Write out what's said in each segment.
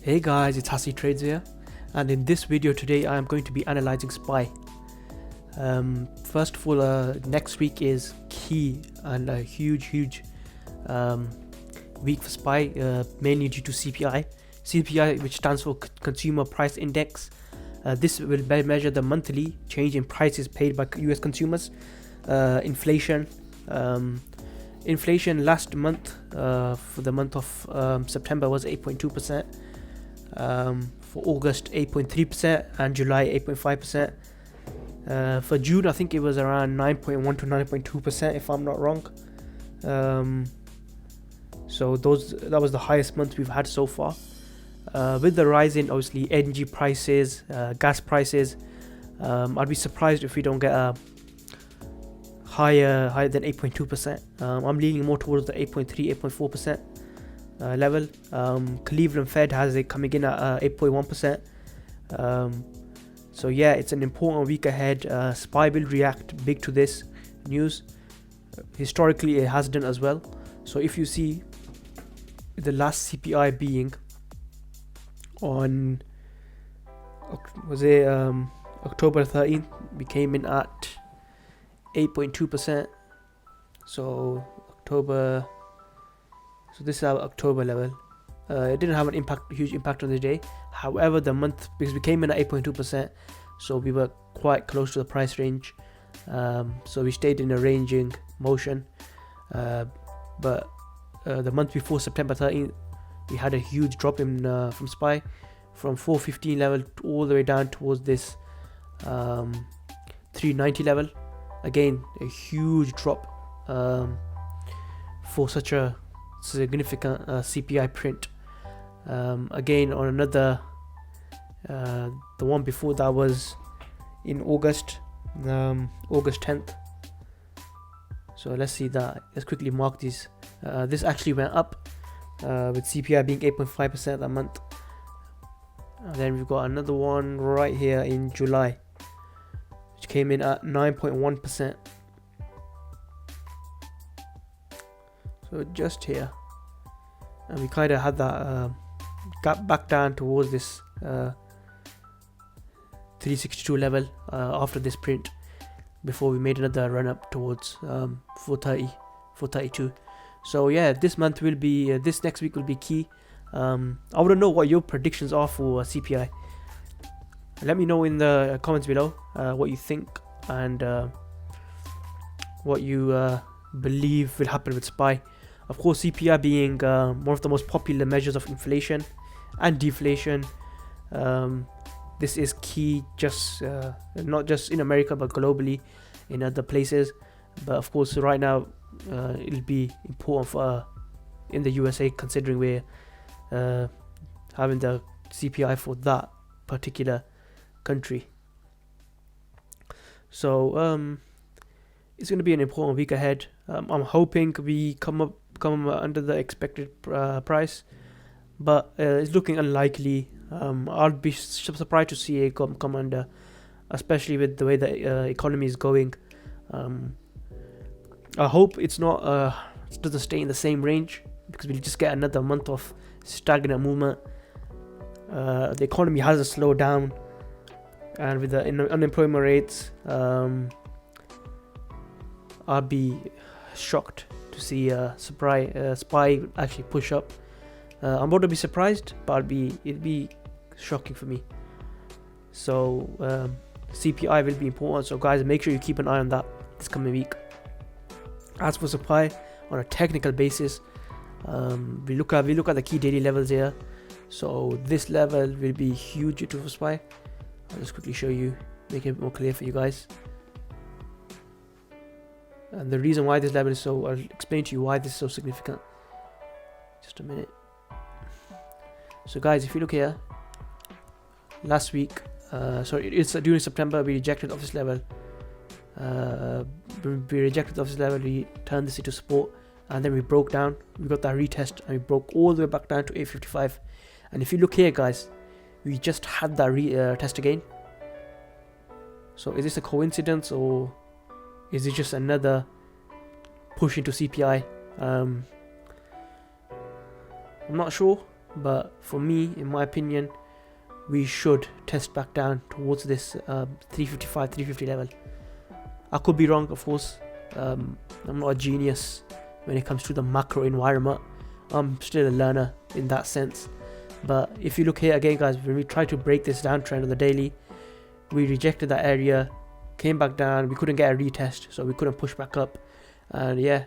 Hey guys, it's Hassy Trades here, and in this video today I am going to be analyzing SPY. First of all, next week is key and a huge week for SPY, mainly due to CPI, which stands for Consumer Price Index. This will measure the monthly change in prices paid by US consumers. Inflation last month, for the month of September, was 8.2%. For August 8.3%, and July 8.5%. For June I think it was around 9.1 to 9.2%, if I'm not wrong. So that was the highest month we've had so far. With the rise in obviously energy prices, gas prices, I'd be surprised if we don't get a higher than 8.2%. I'm leaning more towards the 8.3, 8.4% level. Cleveland Fed has it coming in at 8.1%. So yeah, it's an important week ahead. SPY will react big to this news. Historically it has done as well. So if you see the last CPI being on October 13th, we came in at 8.2%. So this is our October level. It didn't have an huge impact on the day. However, the month, because we came in at 8.2%, so we were quite close to the price range. So we stayed in a ranging motion. But the month before, September 13th, we had a huge drop in from SPY, from 415 level all the way down towards this 390 level. Again, a huge drop for such a significant CPI print. Again, on another, the one before that was in August 10th. So let's see that. Let's quickly mark these. This actually went up, with CPI being 8.5% that month. And then we've got another one right here in July, which came in at 9.1%. So just here, and we kind of had that got back down towards this 362 level after this print, before we made another run up towards 430, 432. So yeah, this month will be this next week will be key. I want to know what your predictions are for CPI. Let me know in the comments below what you think and what you believe will happen with SPY. Of course, CPI being one of the most popular measures of inflation and deflation, this is key, just not just in America but globally in other places. But of course, right now it'll be important for in the USA, considering we're having the CPI for that particular country. So it's going to be an important week ahead. I'm hoping we come under the expected price, but it's looking unlikely. I'll be surprised to see it come under, especially with the way the economy is going. I hope it doesn't stay in the same range, because we'll just get another month of stagnant movement. The economy hasn't slowed down, and with the unemployment rates, I'll be shocked to see SPY actually push up. I'm about to be surprised, but it'll be shocking for me. So CPI will be important. So guys, make sure you keep an eye on that this coming week. As for SPY, on a technical basis, we look at the key daily levels here. So this level will be huge to SPY. I'll just quickly show you, make it more clear for you guys. And the reason why this level is so, I'll explain to you why this is so significant. Just a minute. So guys, if you look here, last week, it's during September, we rejected off this level. We turned this into support, and then we broke down. We got that retest, and we broke all the way back down to 855. And if you look here, guys, we just had that retest again. So is this a coincidence, or is it just another push into CPI? I'm not sure, but for me, in my opinion, we should test back down towards this 355, 350 level. I could be wrong, of course. I'm not a genius when it comes to the macro environment. I'm still a learner in that sense. But if you look here again, guys, when we try to break this downtrend on the daily, we rejected that area, came back down, we couldn't get a retest, so we couldn't push back up. And yeah,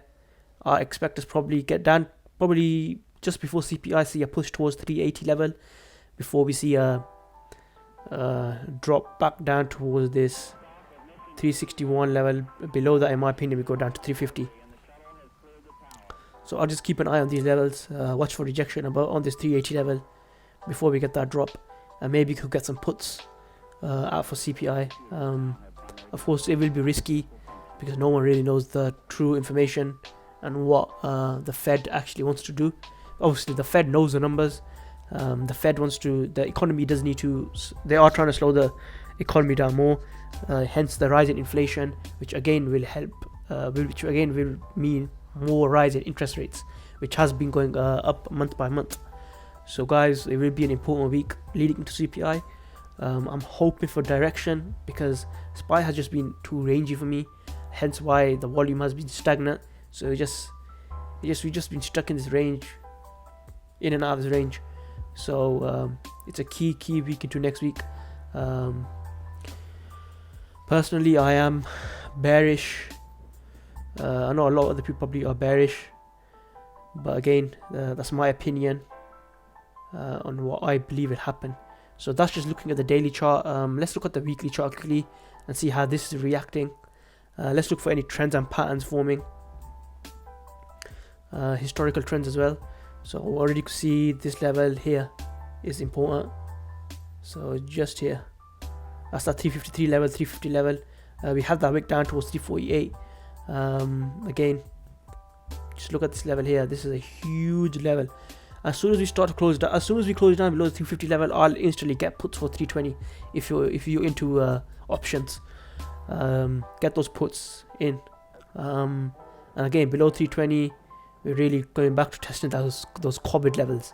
I expect us probably get down, probably just before CPI, see a push towards 380 level before we see a drop back down towards this 361 level. Below that, in my opinion, we go down to 350. So I'll just keep an eye on these levels, watch for rejection about on this 380 level before we get that drop, and maybe could get some puts out for CPI. Of course, it will be risky because no one really knows the true information and what the Fed actually wants to do. Obviously, the Fed knows the numbers. The Fed wants to, the economy does need to, they are trying to slow the economy down more, hence the rise in inflation, which again will help, which again will mean more rise in interest rates, which has been going up month by month. So guys, it will be an important week leading into CPI. I'm hoping for direction because SPY has just been too rangy for me, hence why the volume has been stagnant. So we've just been stuck in this range, in and out of this range. So it's a key week into next week. Personally, I am bearish. I know a lot of other people probably are bearish, but again, that's my opinion on what I believe will happen. So that's just looking at the daily chart. Let's look at the weekly chart quickly and see how this is reacting. Let's look for any trends and patterns forming, historical trends as well. So already you can see this level here is important. So just here, that's that 353 level, 350 level. We have that wick down towards 348. Again, just look at this level here. This is a huge level. As soon as we start to close down, as soon as we close down below the 350 level, I'll instantly get puts for 320. If you're into options, get those puts in. And again, below 320, we're really going back to testing those COVID levels,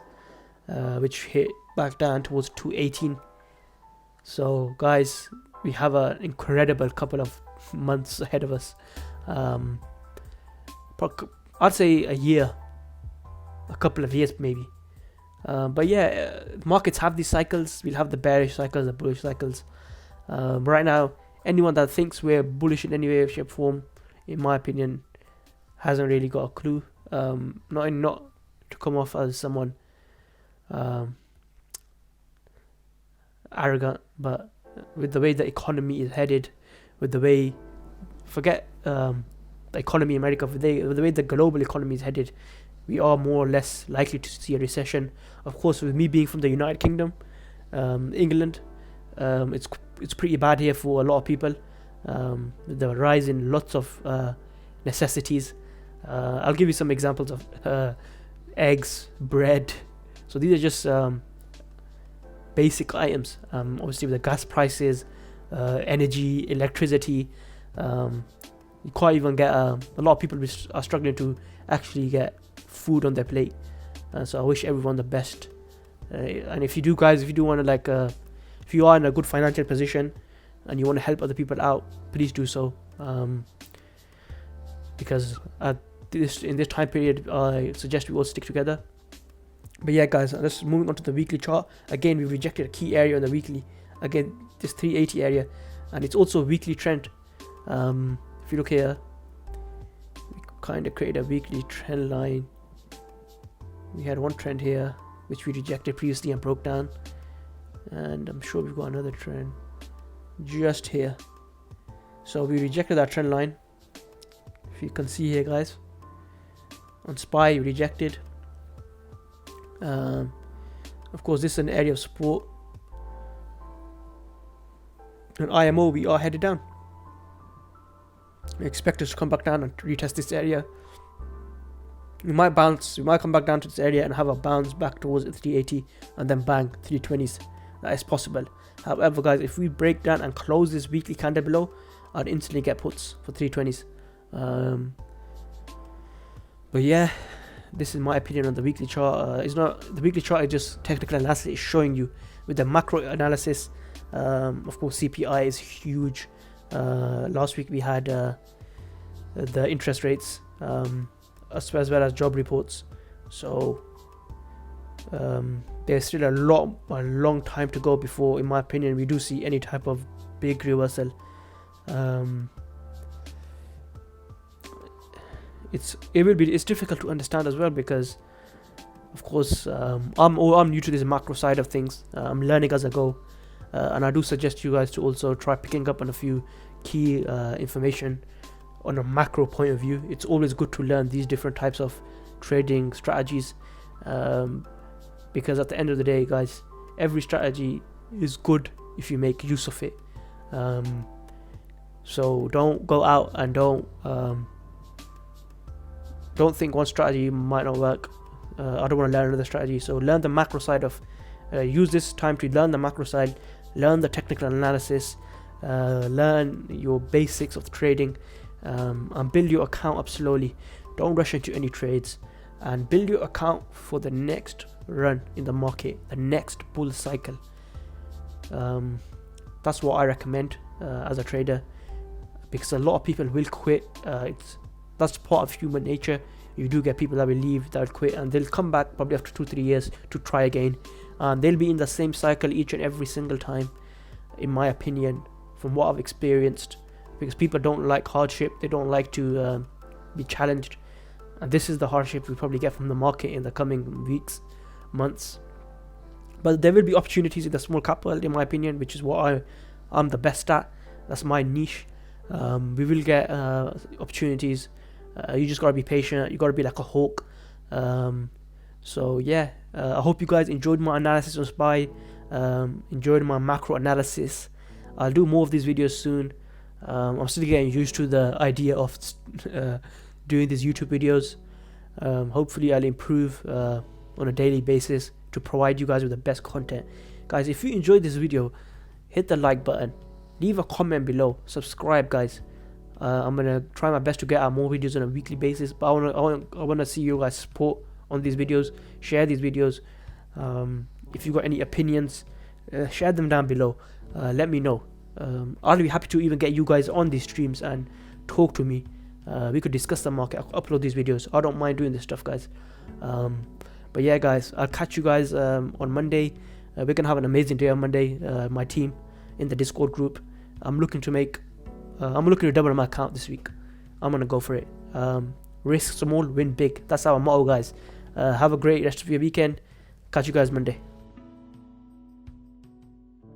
which hit back down towards 218. So guys, we have an incredible couple of months ahead of us. I'd say a year, a couple of years maybe. But yeah, markets have these cycles. We'll have the bearish cycles, the bullish cycles. Right now, anyone that thinks we're bullish in any way, shape, form, in my opinion, hasn't really got a clue. Not to come off as someone arrogant, but with the way the economy is headed, with the way, forget the economy in America, with the way the global economy is headed, we are more or less likely to see a recession. Of course, with me being from the United Kingdom, England, it's pretty bad here for a lot of people. With the rise in lots of necessities. I'll give you some examples of eggs, bread. So these are just basic items. Obviously, with the gas prices, energy, electricity, you can't even get. A lot of people are struggling to actually get food on their plate. So I wish everyone the best. And if you do, guys, if you do want to like, if you are in a good financial position and you want to help other people out, please do so. Because in this time period, I suggest we all stick together. But yeah, guys, let's moving on to the weekly chart. Again, we rejected a key area on the weekly. Again, this 380 area, and it's also a weekly trend. If you look here, we kind of created a weekly trend line. We had one trend here, which we rejected previously and broke down, and I'm sure we've got another trend just here. So we rejected that trend line. If you can see here, guys, on SPY we rejected. Of course, this is an area of support. On IMO, we are headed down. We expect us to come back down and retest this area. We might bounce. We might come back down to this area and have a bounce back towards 380 and then bang 320s. That is possible. However, guys, if we break down and close this weekly candle below, I'd instantly get puts for 320s. But yeah, this is my opinion on the weekly chart. It's not the weekly chart, is just technical analysis. Is showing you with the macro analysis. Of course, CPI is huge. Last week we had the interest rates, as well as job reports. So there's still a long time to go before, in my opinion, we do see any type of big reversal. It's difficult to understand as well, because of course I'm new to this macro side of things. I'm learning as I go, and I do suggest you guys to also try picking up on a few key information on a macro point of view. It's always good to learn these different types of trading strategies, because at the end of the day, guys, every strategy is good if you make use of it. So don't go out and don't think one strategy might not work. I don't want to learn another strategy. So learn the macro side of, use this time to learn the macro side, learn the technical analysis, learn your basics of trading, and build your account up slowly. Don't rush into any trades, and build your account for the next run in the market, the next bull cycle. That's what I recommend as a trader, because a lot of people will quit. That's part of human nature. You do get people that will leave, that will quit, and they'll come back probably after 2-3 years to try again, and they'll be in the same cycle each and every single time, in my opinion, from what I've experienced, because people don't like hardship. They don't like to be challenged, and this is the hardship we probably get from the market in the coming weeks, months. But there will be opportunities in the small cap world, in my opinion, which is what I'm the best at. That's my niche. We will get opportunities. You just gotta be patient. You gotta be like a hawk. So yeah, I hope you guys enjoyed my analysis on SPY, enjoyed my macro analysis. I'll do more of these videos soon. I'm still getting used to the idea of doing these YouTube videos. Hopefully I'll improve on a daily basis to provide you guys with the best content. Guys, if you enjoyed this video, hit the like button, leave a comment below, subscribe, guys. I'm gonna try my best to get out more videos on a weekly basis, but I wanna see you guys support on these videos. Share these videos. If you got any opinions, share them down below. Let me know. I'll be happy to even get you guys on these streams and talk to me. We could discuss the market. I'll upload these videos. I don't mind doing this stuff, guys. But yeah, guys, I'll catch you guys on Monday. We're gonna have an amazing day on Monday. My team in the Discord group. I'm looking to double my account this week. I'm gonna go for it. Risk small, win big. That's our motto, guys. Have a great rest of your weekend. Catch you guys Monday.